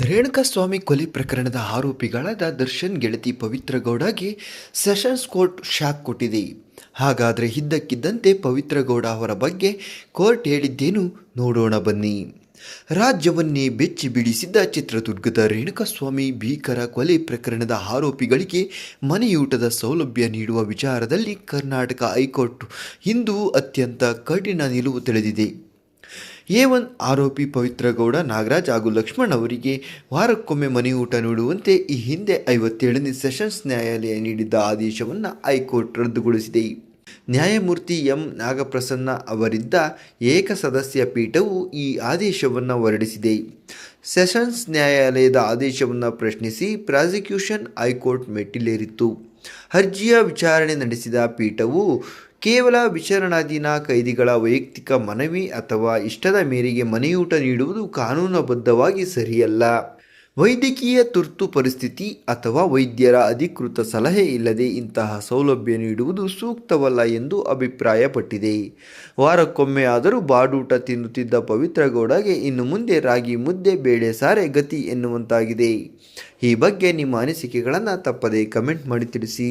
ರೇಣುಕಾಸ್ವಾಮಿ ಕೊಲೆ ಪ್ರಕರಣದ ಆರೋಪಿಗಳಾದ ದರ್ಶನ್ ಗೆಳತಿ ಪವಿತ್ರ ಗೌಡಗೆ ಸೆಷನ್ಸ್ ಕೋರ್ಟ್ ಶಾಕ್ ಕೊಟ್ಟಿದೆ. ಹಾಗಾದರೆ ಇದ್ದಕ್ಕಿದ್ದಂತೆ ಪವಿತ್ರ ಗೌಡ ಅವರ ಬಗ್ಗೆ ಕೋರ್ಟ್ ಹೇಳಿದ್ದೇನು ನೋಡೋಣ ಬನ್ನಿ. ರಾಜ್ಯವನ್ನೇ ಬೆಚ್ಚಿ ಬೀಳಿಸಿದ್ದ ಚಿತ್ರದುರ್ಗದ ರೇಣುಕಾಸ್ವಾಮಿ ಭೀಕರ ಕೊಲೆ ಪ್ರಕರಣದ ಆರೋಪಿಗಳಿಗೆ ಮನೆಯೂಟದ ಸೌಲಭ್ಯ ನೀಡುವ ವಿಚಾರದಲ್ಲಿ ಕರ್ನಾಟಕ ಹೈಕೋರ್ಟ್ ಇಂದು ಅತ್ಯಂತ ಕಠಿಣ ನಿಲುವು ತಿಳಿದಿದೆ. A1 ಆರೋಪಿ ಪವಿತ್ರ ಗೌಡ, ನಾಗರಾಜ್ ಹಾಗೂ ಲಕ್ಷ್ಮಣ್ ಅವರಿಗೆ ವಾರಕ್ಕೊಮ್ಮೆ ಮನೆಯೂಟ ನೀಡುವಂತೆ ಈ ಹಿಂದೆ 57ನೇ ಸೆಷನ್ಸ್ ನ್ಯಾಯಾಲಯ ನೀಡಿದ್ದ ಆದೇಶವನ್ನು ಹೈಕೋರ್ಟ್ ರದ್ದುಗೊಳಿಸಿದೆ. ನ್ಯಾಯಮೂರ್ತಿ ಎಂ ನಾಗಪ್ರಸನ್ನ ಅವರಿದ್ದ ಏಕಸದಸ್ಯ ಪೀಠವು ಈ ಆದೇಶವನ್ನು ಹೊರಡಿಸಿದೆ. ಸೆಷನ್ಸ್ ನ್ಯಾಯಾಲಯದ ಆದೇಶವನ್ನು ಪ್ರಶ್ನಿಸಿ ಪ್ರಾಸಿಕ್ಯೂಷನ್ ಹೈಕೋರ್ಟ್ ಮೆಟ್ಟಿಲೇರಿತ್ತು. ಅರ್ಜಿಯ ವಿಚಾರಣೆ ನಡೆಸಿದ ಪೀಠವು ಕೇವಲ ವಿಚಾರಣಾಧೀನ ಕೈದಿಗಳ ವೈಯಕ್ತಿಕ ಮನವಿ ಅಥವಾ ಇಷ್ಟದ ಮೇರೆಗೆ ಮನೆಯೂಟ ನೀಡುವುದು ಕಾನೂನುಬದ್ಧವಾಗಿ ಸರಿಯಲ್ಲ, ವೈದ್ಯಕೀಯ ತುರ್ತು ಪರಿಸ್ಥಿತಿ ಅಥವಾ ವೈದ್ಯರ ಅಧಿಕೃತ ಸಲಹೆ ಇಲ್ಲದೆ ಇಂತಹ ಸೌಲಭ್ಯ ನೀಡುವುದು ಸೂಕ್ತವಲ್ಲ ಎಂದು ಅಭಿಪ್ರಾಯಪಟ್ಟಿದೆ. ವಾರಕ್ಕೊಮ್ಮೆ ಆದರೂ ಬಾಡೂಟ ತಿನ್ನುತ್ತಿದ್ದ ಪವಿತ್ರ ಗೌಡಗೆ ಇನ್ನು ಮುಂದೆ ರಾಗಿ ಮುದ್ದೆ ಬೇಳೆ ಸಾರೆ ಗತಿ ಎನ್ನುವಂತಾಗಿದೆ. ಈ ಬಗ್ಗೆ ನಿಮ್ಮ ಅನಿಸಿಕೆಗಳನ್ನು ತಪ್ಪದೇ ಕಮೆಂಟ್ ಮಾಡಿ ತಿಳಿಸಿ.